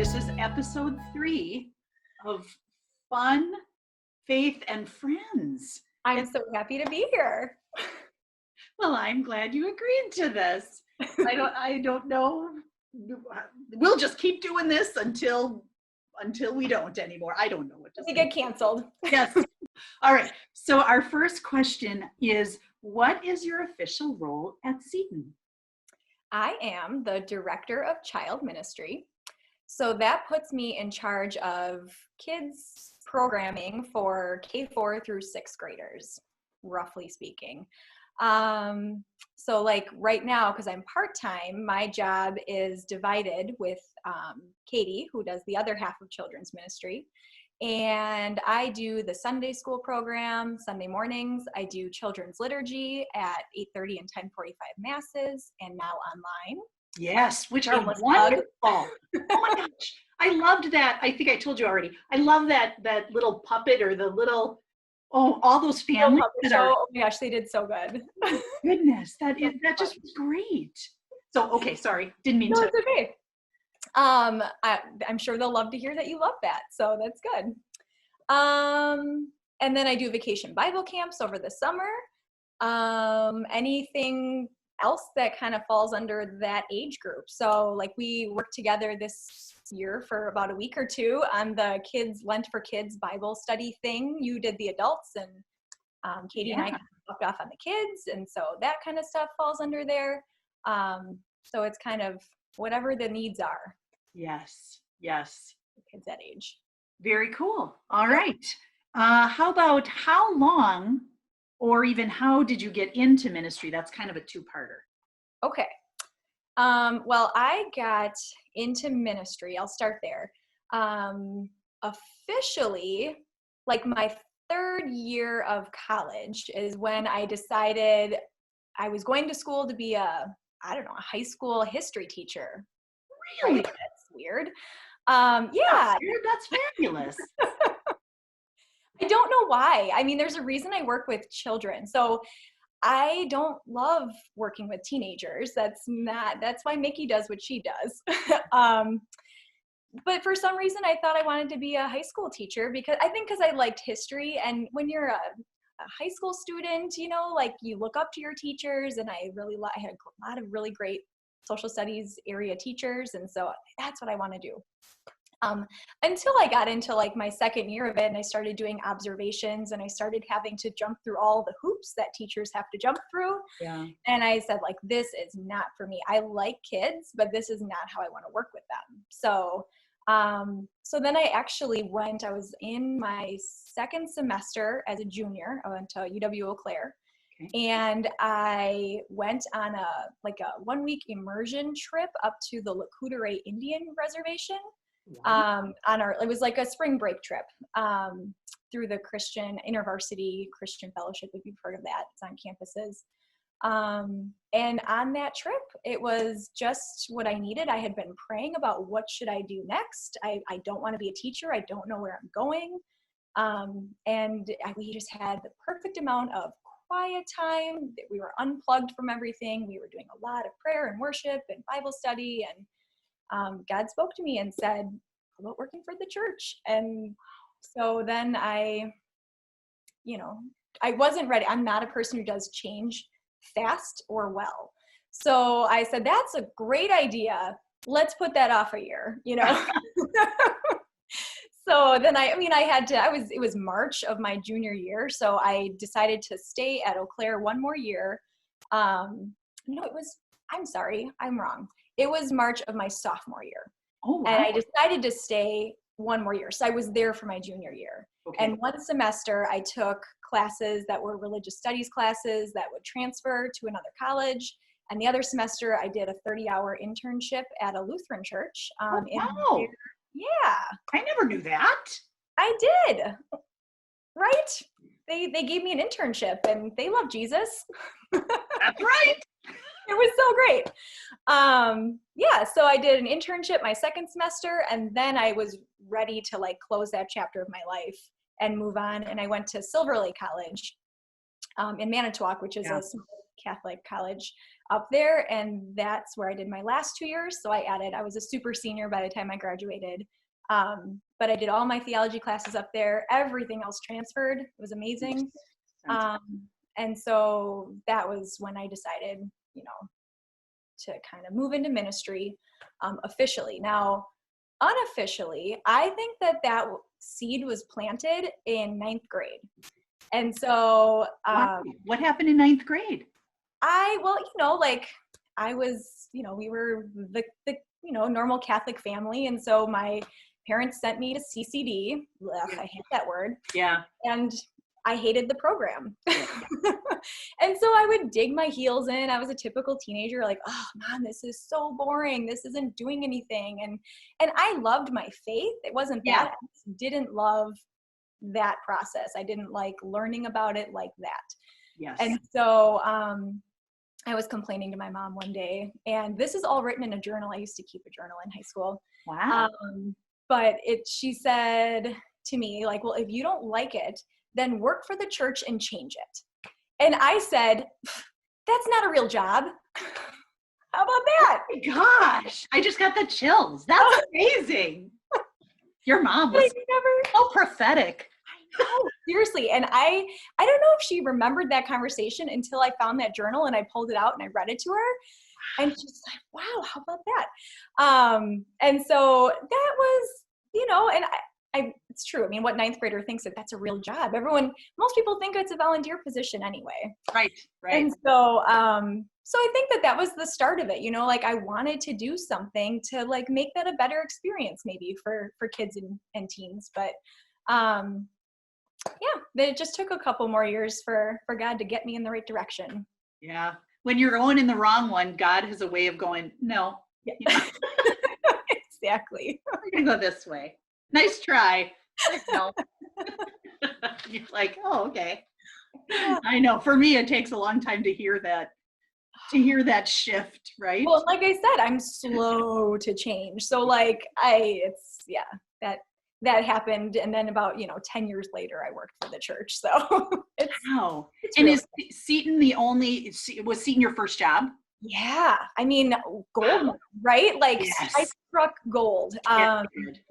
This is episode 3 of Fun, Faith, and Friends. I'm so happy to be here. Well, I'm glad you agreed to this. I don't know. We'll just keep doing this until we don't anymore. I don't know what to say. We get canceled. Yes. All right. So our first question is, what is your official role at Seton? I am the director of child ministry. So that puts me in charge of kids programming for K4 through 6th graders, roughly speaking. So like right now, because I'm part-time, my job is divided with Katie, who does the other half of children's ministry. And I do the Sunday school program, Sunday mornings. I do children's liturgy at 8:30 and 10:45 masses, and now online. Yes, which are wonderful. Oh my gosh, I loved that. I think I told you already. I love that little puppet or the little, all those families. Oh my gosh, they did so good. Goodness, that just was great. So, okay, sorry, didn't mean to. No, it's okay. I'm sure they'll love to hear that you love that. So that's good. And then I do vacation Bible camps over the summer. Anything else that kind of falls under that age group. So like we worked together this year for about a week or two on the Lent for Kids Bible study thing. You did the adults, and Katie and I kind of walked off on the kids. And so that kind of stuff falls under there. So it's kind of whatever the needs are. Yes. Kids that age. Very cool. All right. How about how long or even how did you get into ministry? That's kind of a two-parter. Okay. Well, I got into ministry. I'll start there. Officially, like my 3rd year of college is when I decided I was going to school to be a high school history teacher. Really? That's weird. Yeah. That's fabulous. I don't know why. I mean, there's a reason I work with children. So I don't love working with teenagers. That's why Mickey does what she does. But for some reason, I thought I wanted to be a high school teacher because I liked history. And when you're a high school student, like you look up to your teachers, and I had a lot of really great social studies area teachers. And so that's what I want to do. Until I got into like my 2nd year of it, and I started doing observations, and I started having to jump through all the hoops that teachers have to jump through. Yeah. And I said, like, this is not for me. I like kids, but this is not how I want to work with them. So then I actually I was in my 2nd semester as a junior. I went to UW Eau Claire. Okay. And I went on a 1-week immersion trip up to the Lakudere Indian Reservation. Wow. It was like a spring break trip through the Christian InterVarsity Christian Fellowship, if you've heard of that. It's on campuses. And on that trip, it was just what I needed. I had been praying about what should I do next. I don't want to be a teacher. I don't know where I'm going. We just had the perfect amount of quiet time. We were unplugged from everything. We were doing a lot of prayer and worship and Bible study, and God spoke to me and said, "How about working for the church?" And so then I wasn't ready. I'm not a person who does change fast or well. So I said, that's a great idea. Let's put that off a year, So then it was March of my junior year. So I decided to stay at Eau Claire one more year. I'm sorry, I'm wrong. It was March of my sophomore year. Oh, wow. And I decided to stay one more year. So I was there for my junior year. Okay. And one semester I took classes that were religious studies classes that would transfer to another college. And the other semester I did a 30-hour internship at a Lutheran church. Wow. Yeah. I never knew that. I did. Right? They gave me an internship, and they love Jesus. That's right. It was so great. So I did an internship my 2nd semester, and then I was ready to close that chapter of my life and move on. And I went to Silverlake College in Manitowoc, which is a Catholic college up there. And that's where I did my last 2 years. So I was a super senior by the time I graduated. But I did all my theology classes up there. Everything else transferred. It was amazing. And so that was when I decided, to kind of move into ministry officially. Now, unofficially, I think that seed was planted in 9th grade. And so what happened in 9th grade? I was, we were the normal Catholic family. And so my parents sent me to CCD. Ugh, I hate that word. Yeah. And I hated the program. And so I would dig my heels in. I was a typical teenager, like, oh man, this is so boring. This isn't doing anything. And I loved my faith. It wasn't that. I just didn't love that process. I didn't like learning about it like that. Yes. And so I was complaining to my mom one day, and this is all written in a journal. I used to keep a journal in high school. Wow. But she said to me, like, well, if you don't like it, then work for the church and change it. And I said, that's not a real job. How about that? Oh my gosh, I just got the chills. That's amazing. Your mom was so prophetic. I know, seriously. And I don't know if she remembered that conversation until I found that journal and I pulled it out and I read it to her. And she's like, wow, how about that? And so that was, and it's true. I mean, what 9th grader thinks that that's a real job? Most people think it's a volunteer position anyway. Right. And so, so I think that was the start of it, like I wanted to do something to like make that a better experience maybe for kids and teens. But, it just took a couple more years for God to get me in the right direction. Yeah. When you're going in the wrong one, God has a way of going, no. Yeah. Exactly. We're going to go this way. Nice try. No. You're like, oh, okay. Yeah. I know. For me, it takes a long time to hear that shift, right? Well, like I said, I'm slow to change. So like that happened. And then about, 10 years later, I worked for the church. So wow. And is Seton was Seton your first job? Yeah. I mean, gold, right? Like yes. I struck gold. Wow.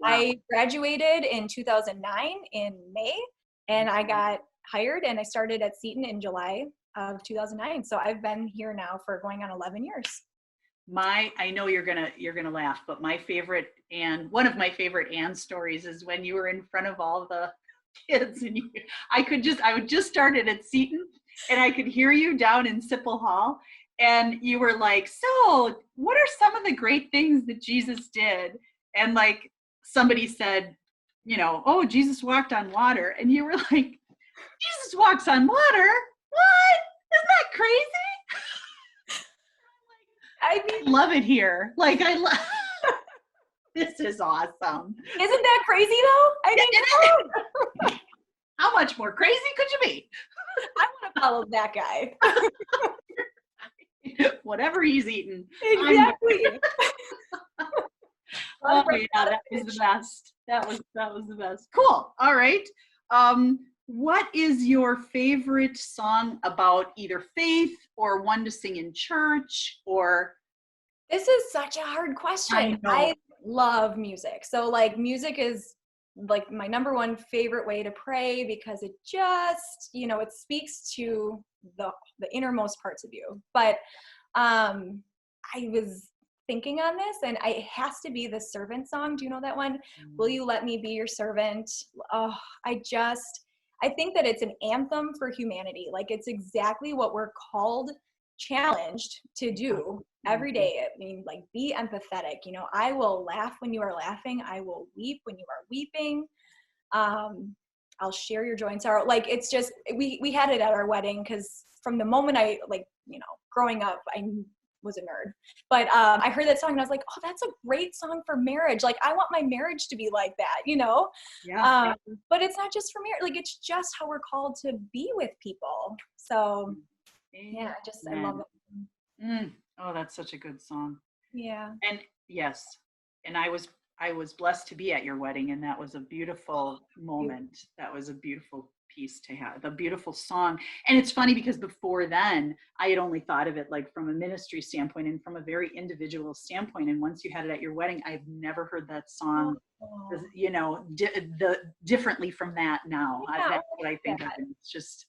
I graduated in 2009 in May, and I got hired and I started at Seton in July of 2009. So I've been here now for going on 11 years. I know you're gonna laugh, but one of my favorite Ann stories is when you were in front of all the kids and I would just started at Seton and I could hear you down in Sipple Hall. And you were like, so what are some of the great things that Jesus did? And like somebody said, oh, Jesus walked on water. And you were like, Jesus walks on water? What? Isn't that crazy? I love it here. Like this is awesome. Isn't that crazy though? I mean, how much more crazy could you be? I want to follow that guy. Whatever he's eating. Exactly. Oh yeah, that was the best. That was the best. Cool. All right. What is your favorite song about either faith or one to sing in church or? This is such a hard question. I love music. So like music is like my number one favorite way to pray because it just, it speaks to the innermost parts of you. But I was thinking on this and it has to be the servant song. Do you know that one? Will you let me be your servant? Oh, I think that it's an anthem for humanity. Like it's exactly what we're challenged to do every day. I mean, like be empathetic. I will laugh when you are laughing. I will weep when you are weeping. I'll share your joy and sorrow. Like it's just, we had it at our wedding because from the moment I growing up, I was a nerd, but I heard that song and I was like, oh, that's a great song for marriage. Like I want my marriage to be like that, Yeah. But it's not just for marriage. Like it's just how we're called to be with people. So yeah, I love it. Oh, that's such a good song. Yeah. And yes. And I was I was blessed to be at your wedding, and that was a beautiful moment. That was a beautiful piece to have, a beautiful song. And it's funny because before then, I had only thought of it like from a ministry standpoint and from a very individual standpoint. And once you had it at your wedding, I've never heard that song, you know, differently from that now. Yeah, That's what I think of, and it's just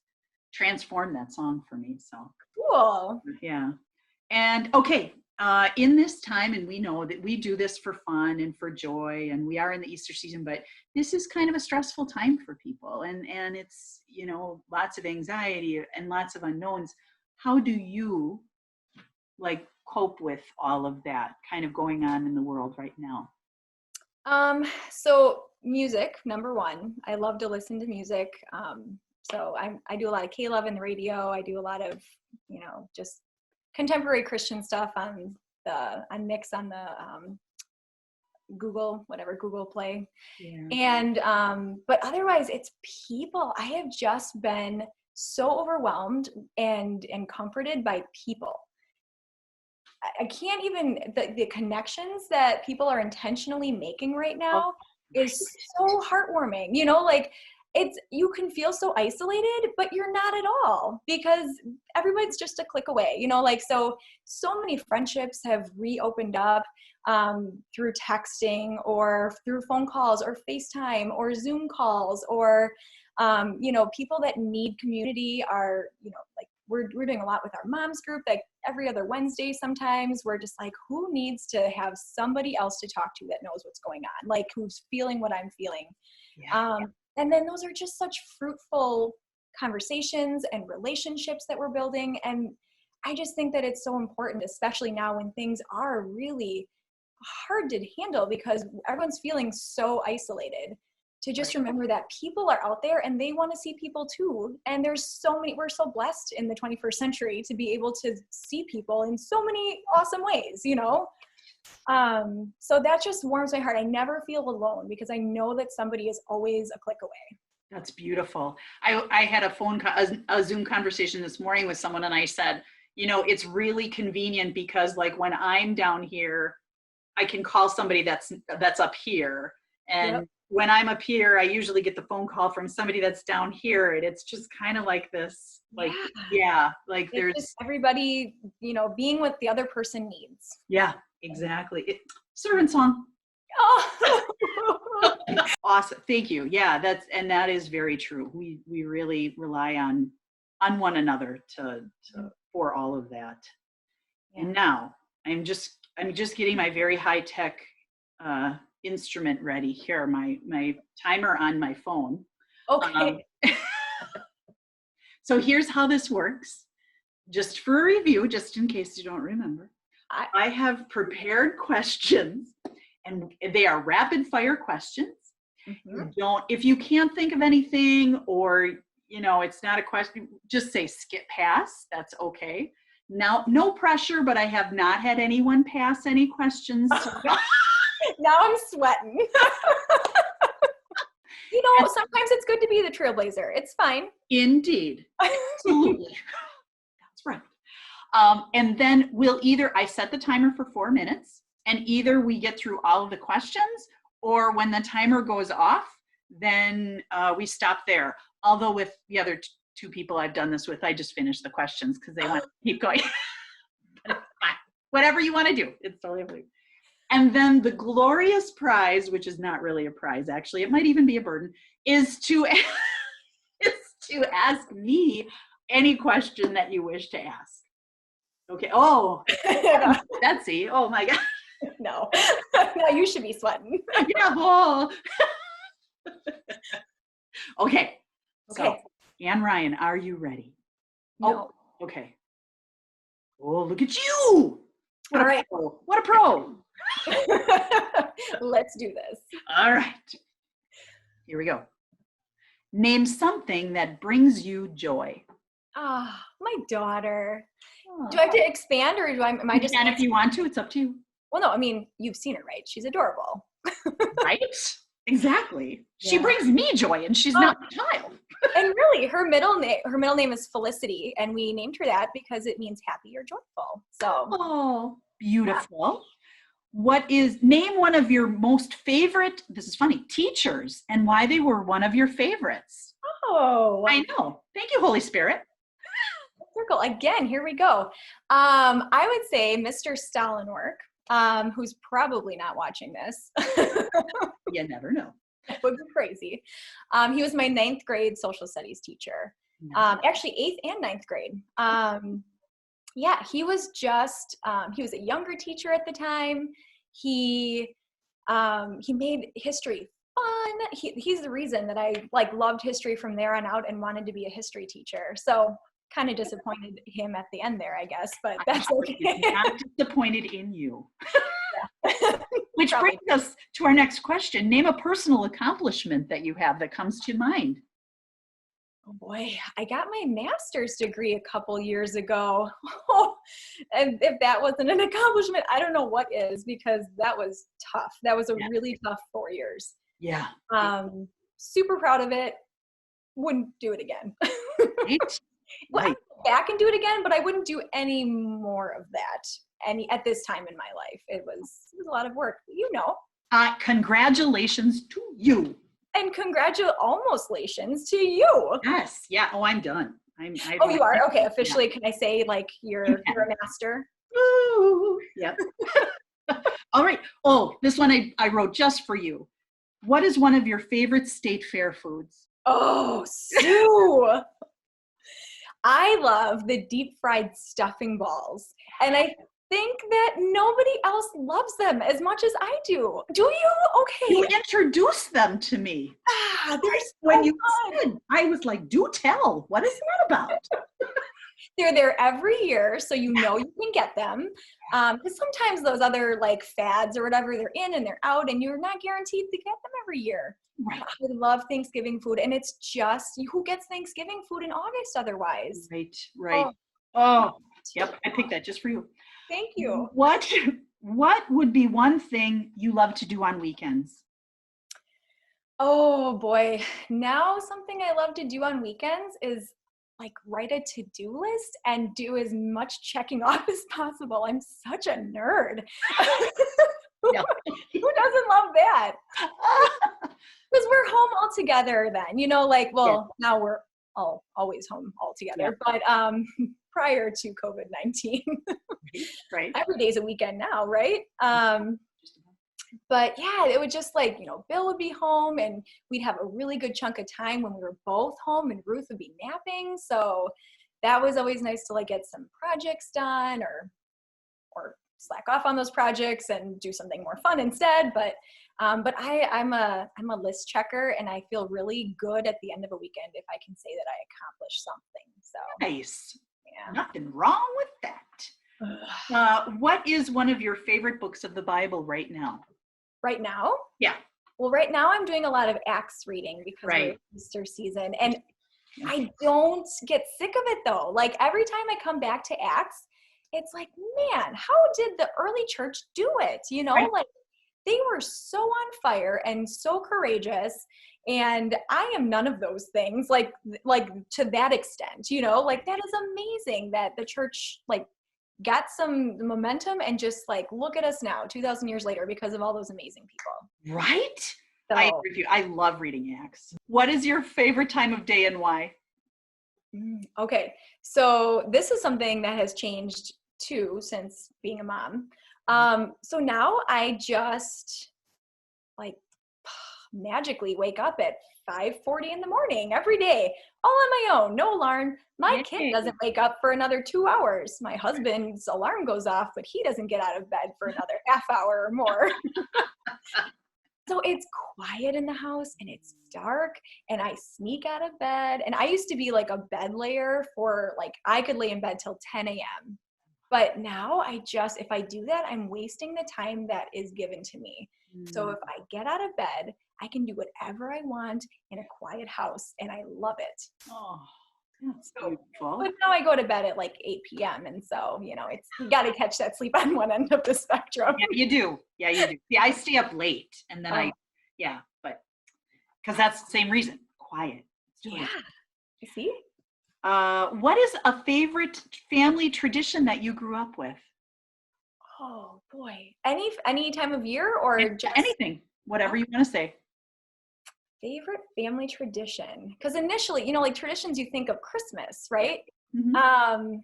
transformed that song for me. So cool. yeah. And okay, in this time, and we know that we do this for fun and for joy, and we are in the Easter season, but this is kind of a stressful time for people, and it's, you know, lots of anxiety and lots of unknowns. How do you like cope with all of that kind of going on in the world right now? So music, number one. I love to listen to music. So I do a lot of K-Love in the radio. I do a lot of, you know, just contemporary Christian stuff on Mix on the Google Play. Yeah. And but otherwise it's people. I have just been so overwhelmed and comforted by people. I can't even, the connections that people are intentionally making right now is so heartwarming. You know, like you can feel so isolated, but you're not at all, because everybody's just a click away, you know, like, so many friendships have reopened up through texting or through phone calls or FaceTime or Zoom calls, or, you know, people that need community are, you know, like we're doing a lot with our moms group, like every other Wednesday. Sometimes we're just like, who needs to have somebody else to talk to that knows what's going on? Like, who's feeling what I'm feeling? Yeah. And then those are just such fruitful conversations and relationships that we're building. And I just think that it's so important, especially now when things are really hard to handle because everyone's feeling so isolated, to just remember that people are out there and they want to see people too. And there's so many, we're so blessed in the 21st century to be able to see people in so many awesome ways, you know? So that just warms my heart. I never feel alone because I know that somebody is always a click away. That's beautiful. I had a Zoom conversation this morning with someone, and I said, you know, it's really convenient because like when I'm down here, I can call somebody that's up here. And when I'm up here, I usually get the phone call from somebody that's down here. And it's just kind of like this, like, like it's just everybody, you know, being what the other person needs. Yeah, exactly. Servant song. Oh. Awesome. Thank you. Yeah, that is very true. We really rely on one another for all of that. Yeah. And now I'm just getting my very high tech instrument ready here, my timer on my phone. Okay. So here's how this works. Just for a review, just in case you don't remember, I have prepared questions, and they are rapid fire questions. Mm-hmm. If you can't think of anything, or you know it's not a question, just say skip pass. That's okay. Now, no pressure, but I have not had anyone pass any questions. Now I'm sweating. You know, sometimes it's good to be the trailblazer. It's fine. Indeed. Absolutely. That's right. And then I set the timer for 4 minutes, and either we get through all of the questions, or when the timer goes off, then we stop there. Although with the other two people I've done this with, I just finished the questions because they want to keep going. But it's fine. Whatever you want to do, it's totally up to you. And then the glorious prize, which is not really a prize, actually, it might even be a burden, is to ask me any question that you wish to ask. Okay. Oh, Betsy. Oh my God. No, you should be sweating. Yeah. Oh. Okay. So, Ann Ryan, are you ready? No. Oh, okay. Oh, look at you. What a pro. Let's do this. All right. Here we go. Name something that brings you joy. My daughter. Oh. Do I have to expand, or am I just? And if you want to, it's up to you. Well, no, I mean, you've seen her, right? She's adorable. Right? Exactly. Yeah. She brings me joy, and she's not a child. And really, her middle name is Felicity, and we named her that because it means happy or joyful. So. Oh, beautiful. Yeah. Name one of your most favorite, this is funny, teachers and why they were one of your favorites. Oh, I know. Thank you, Holy Spirit. circle again. Here we go. I would say Mr. Stalenwerk, who's probably not watching this. You never know. That would be crazy. He was my 9th grade social studies teacher. Actually 8th and 9th grade. Yeah, he was a younger teacher at the time. He made history fun. He's the reason that I loved history from there on out and wanted to be a history teacher. So kind of disappointed him at the end there, I guess, but that's okay. I'm disappointed in you. Which brings us to our next question. Name a personal accomplishment that you have that comes to mind. Oh boy, I got my master's degree a couple years ago. And if that wasn't an accomplishment, I don't know what is, because that was tough. That was a really tough 4 years. Yeah. Super proud of it. Wouldn't do it again. Right. Well, I'd go back and do it again, but I wouldn't do any more of that at this time in my life. It was a lot of work, you know. Congratulations to you. And almost-lations to you. Yes. Yeah. Oh, I'm done. You are? Okay. Officially, Can I say you're a master? Ooh, yep. All right. Oh, this one I wrote just for you. What is one of your favorite state fair foods? Oh, Sue. I love the deep fried stuffing balls. And I think that nobody else loves them as much as I do. Do you? Okay. You introduced them to me. They're when you said, I was like, do tell. What is that about? They're there every year, so you know you can get them. Because sometimes those other fads or whatever, they're in and they're out, and you're not guaranteed to get them every year. Right. I love Thanksgiving food, and it's just who gets Thanksgiving food in August otherwise? Right. Oh, yep. I picked that just for you. Thank you. What would be one thing you love to do on weekends? Oh boy. Now something I love to do on weekends is write a to-do list and do as much checking off as possible. I'm such a nerd. Who doesn't love that? Because we're home all together then, now we're always home all together, but prior to COVID-19, right. Every day's a weekend now, right? But yeah, it would just Bill would be home and we'd have a really good chunk of time when we were both home, and Ruth would be napping. So that was always nice to get some projects done or slack off on those projects and do something more fun instead. But I'm a list checker, and I feel really good at the end of a weekend if I can say that I accomplished something. So nice. Yeah. Nothing wrong with that. What is one of your favorite books of the Bible right now? Right now? Yeah. Well, right now I'm doing a lot of Acts reading because we're in Easter season, and I don't get sick of it though. Every time I come back to Acts, it's man, how did the early church do it? Right. They were so on fire and so courageous, and I am none of those things to that extent, that is amazing that the church got some momentum and just look at us now 2,000 years later because of all those amazing people. Right? So, I agree with you. I love reading Acts. What is your favorite time of day and why? Okay. So this is something that has changed too since being a mom. So now I just magically wake up at 5:40 in the morning every day, all on my own, no alarm. My kid doesn't wake up for another 2 hours. My husband's alarm goes off, but he doesn't get out of bed for another half hour or more. So it's quiet in the house and it's dark, and I sneak out of bed. And I used to be a bed layer for I could lay in bed till 10 a.m. But now if I do that, I'm wasting the time that is given to me. So if I get out of bed, I can do whatever I want in a quiet house, and I love it. Oh, that's beautiful. But now I go to bed at 8 p.m. And so, you got to catch that sleep on one end of the spectrum. Yeah, you do. Yeah, I stay up late, and then but because that's the same reason. Quiet. Yeah. You see? What is a favorite family tradition that you grew up with? Oh boy. Any time of year or just Anything, whatever you want to say. favorite family tradition? Because initially, like traditions, you think of Christmas, right? Mhm.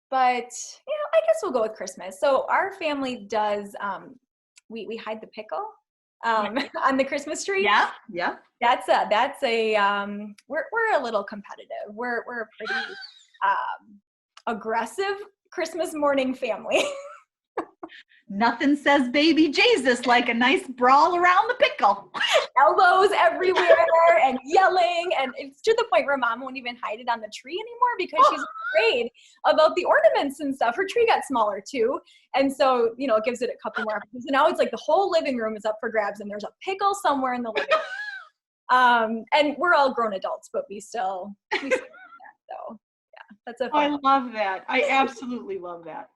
But I guess we'll go with Christmas. So our family does we hide the pickle on the Christmas tree. Yeah, yeah. That's a we're a little competitive. We're a pretty aggressive Christmas morning family. Nothing says baby Jesus like a nice brawl around the pickle. Elbows everywhere and yelling, and it's to the point where mom won't even hide it on the tree anymore because she's afraid about the ornaments and stuff. Her tree got smaller too, and so it gives it a couple more opportunities. So now it's like the whole living room is up for grabs, and there's a pickle somewhere in the living room. And we're all grown adults, but we still do that. So yeah, that's a fun I one. love that. I absolutely love that.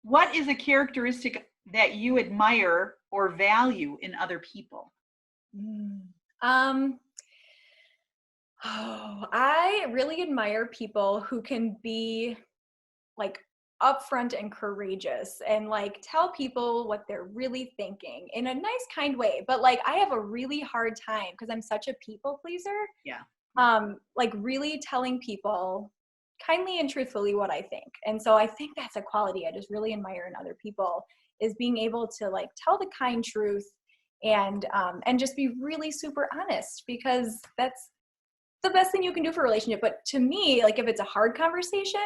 What is a characteristic that you admire or value in other people? I really admire people who can be like upfront and courageous and like tell people what they're really thinking in a nice kind way. But like I have a really hard time because I'm such a people pleaser. Yeah. Like really telling people kindly and truthfully what I think. And so I think that's a quality I just really admire in other people, is being able to like tell the kind truth and just be really super honest, because that's the best thing you can do for a relationship. But to me, like if it's a hard conversation,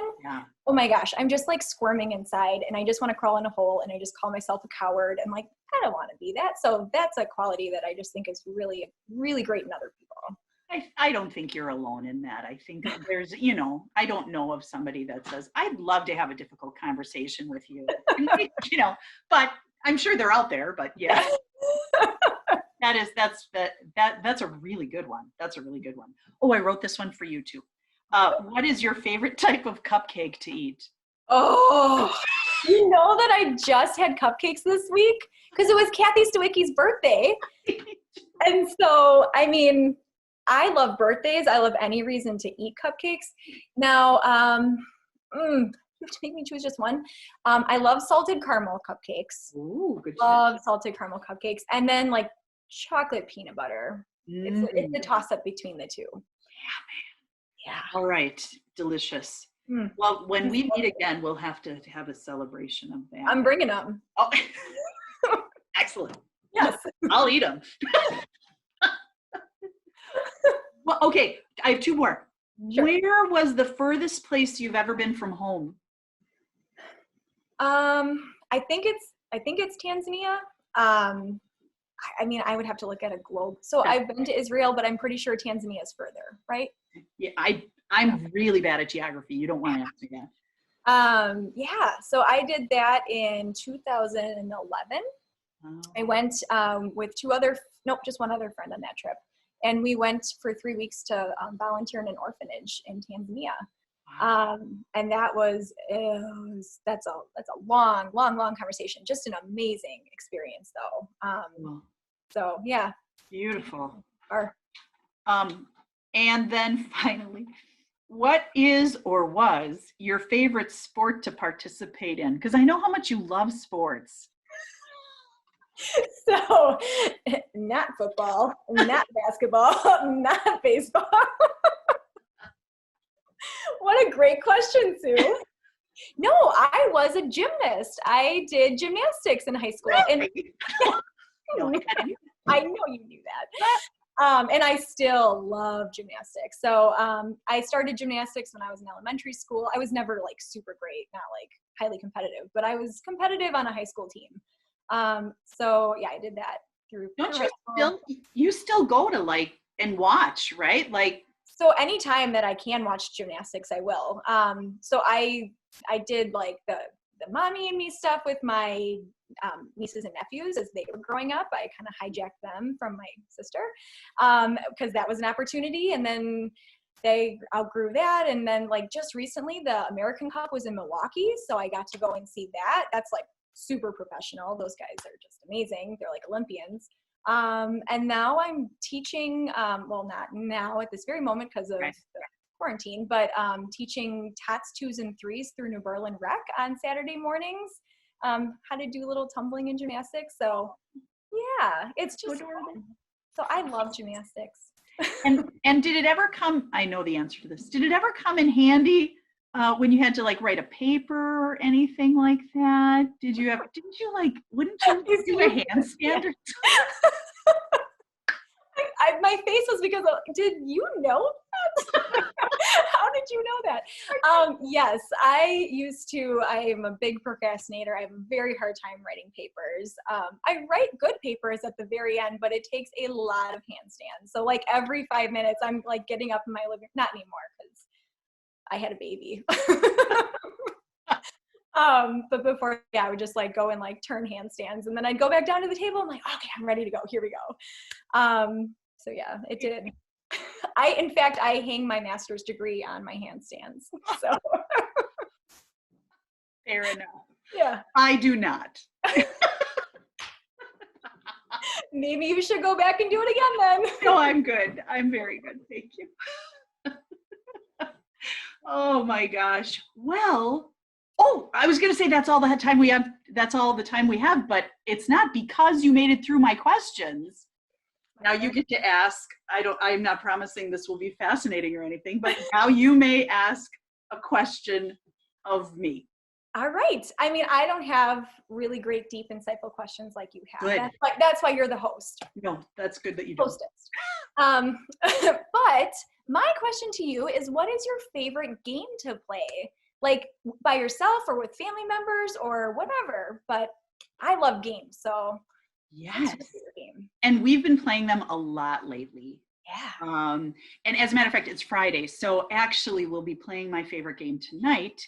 oh my gosh, I'm just like squirming inside and I just want to crawl in a hole and I just call myself a coward. And like, I don't want to be that. So that's a quality that I just think is really, really great in other people. I don't think you're alone in that. I think there's, I don't know of somebody that says, I'd love to have a difficult conversation with you, but I'm sure they're out there, but yeah. That's a really good one. That's a really good one. Oh, I wrote this one for you too. What is your favorite type of cupcake to eat? Oh, you know that I just had cupcakes this week because it was Kathy Stawicki's birthday. And so, I mean, I love birthdays. I love any reason to eat cupcakes. Now, you have to make me choose just one. I love salted caramel cupcakes. Ooh, good. Love salted caramel cupcakes. And then like chocolate peanut butter. It's a toss-up between the two. Yeah. All right. Delicious. Well, when we meet again, we'll have to have a celebration of that. I'm bringing them. Oh, excellent. Yes. I'll eat them. Well, okay. I have two more. Sure. Where was the furthest place you've ever been from home? I think it's Tanzania. I mean, I would have to look at a globe. So I've been to Israel, but I'm pretty sure Tanzania is further, right? Yeah, I'm really bad at geography. You don't want to ask me that. Yeah, so I did that in 2011. Oh. I went with just one other friend on that trip. And we went for 3 weeks to volunteer in an orphanage in Tanzania. Wow. And that's a long conversation. Just an amazing experience though. So yeah. Beautiful. And then finally, what is or was your favorite sport to participate in? Because I know how much you love sports. So, not football, not basketball, not baseball. What a great question, Sue. No, I was a gymnast. I did gymnastics in high school. Really? I know you knew that. And I still love gymnastics. So I started gymnastics when I was in elementary school. I was never like super great, not like highly competitive, but I was competitive on a high school team. So yeah, I did that through. You still go to like and watch, right? Like, so anytime that I can watch gymnastics, I will. So I did like the mommy and me stuff with my nieces and nephews as they were growing up. I kind of hijacked them from my sister because that was an opportunity. And then they outgrew that. And then like just recently, the American Cup was in Milwaukee. So I got to go and see that. That's like super professional. Those guys are just amazing. They're like Olympians. And now I'm teaching, well, not now at this very moment because of the quarantine, but teaching TOTS 2s and 3s through New Berlin Rec on Saturday mornings. how to do a little tumbling in gymnastics. So yeah, it's just fun. So I love gymnastics. And did it ever come, I know the answer to this, did it ever come in handy when you had to like write a paper or anything like that? Wouldn't you do a handstand or my face was because did you know that? How did you know that? Yes, I am a big procrastinator. I have a very hard time writing papers. I write good papers at the very end, but it takes a lot of handstands. So like every 5 minutes, I'm like getting up in my living, not anymore because I had a baby. But before, yeah, I would just like go and like turn handstands, and then I'd go back down to the table. I'm like, okay, I'm ready to go. Here we go. So yeah, it did. In fact, I hang my master's degree on my handstands. So fair enough. Yeah. I do not. Maybe you should go back and do it again then. No, I'm good. I'm very good. Thank you. Oh my gosh. Well, I was going to say that's all the time we have. That's all the time we have, but it's not, because you made it through my questions. Now you get to ask, I'm not promising this will be fascinating or anything, but now you may ask a question of me. All right. I mean, I don't have really great, deep, insightful questions like you have. Good. That's why you're the host. No, that's good that you don't. Hostess. But my question to you is, what is your favorite game to play? Like by yourself or with family members or whatever, but I love games, so. Yes. And we've been playing them a lot lately. Yeah. And as a matter of fact, it's Friday. So actually we'll be playing my favorite game tonight.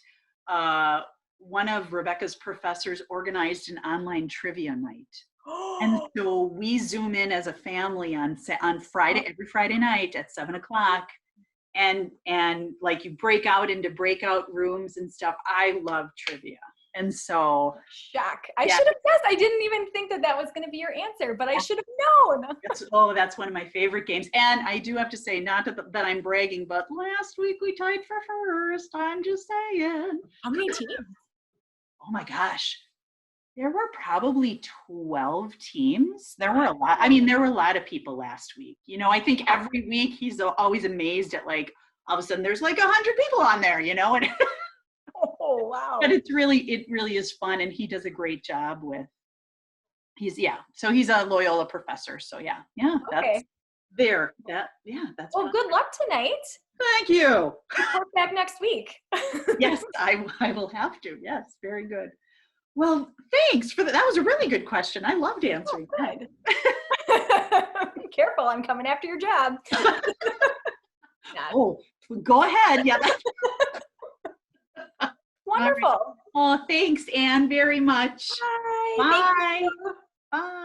One of Rebecca's professors organized an online trivia night. And so we Zoom in as a family on Friday, every Friday night at 7:00. And like you break out into breakout rooms and stuff. I love trivia. And so, shock. I should have guessed. I didn't even think that was going to be your answer, but I should have known. That's one of my favorite games. And I do have to say, not that I'm bragging, but last week we tied for first. I'm just saying. How many teams? Oh my gosh. There were probably 12 teams. There were a lot. I mean, there were a lot of people last week. You know, I think every week he's always amazed at like, all of a sudden there's like 100 people on there, you know, and oh, wow. But it really is fun, and he does a great job with, so he's a Loyola professor. So yeah, okay. That's well, good luck tonight. Thank you. Report back next week. Yes, I will have to. Yes, very good. Well, thanks for that. That was a really good question. I loved answering that. Careful, I'm coming after your job. Go ahead. Yeah. Wonderful. Right. Oh, thanks, Anne, very much. Bye. Bye. Bye.